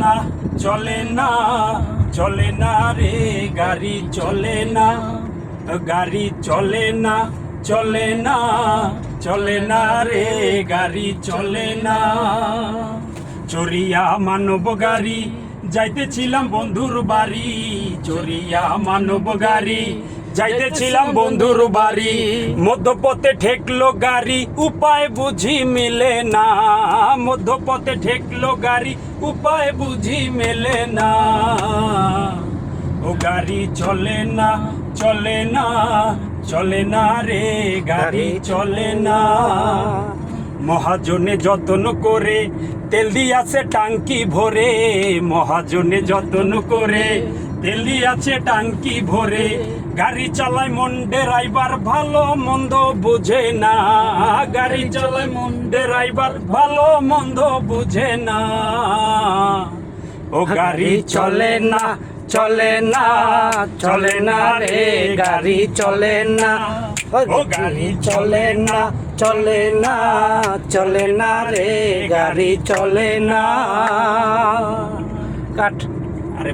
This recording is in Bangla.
না চলে না চলে না রে গাড়ি চলে না গাড়ি চলে না চলে না চলে না রে গাড়ি চলে না চড়িয়া মানব গাড়ি যাইতেছিলাম বন্ধুর বাড়ি চড়িয়া মানব গাড়ি যাইতেছিলাম বন্ধুর বাড়ি মধ্যপথে ঠেকলো গাড়ি উপায় বুঝি মেলে না মধ্যপথে ঠেকলো গাড়ি উপায় বুঝি মেলে না ও গাড়ি চলে না চলে না চলে না রে গাড়ি চলে না মহাজনে যত্ন করে তেল দিয়াছে টাঙ্কি ভরে মহাজনে যত্ন করে তেল দিয়াছে টাঙ্কি ভরে গাড়ি চালায় মন ড্রাইভার ভালো মন্দ বুঝে না গাড়ি চালায় মন ড্রাইভার ভালো মন্দ বুঝে না ও গাড়ি চলে না চলে না চলে না রে গাড়ি চলে না ও গাড়ি চলে না চলে না চলে না রে গাড়ি চলে না কাট আরে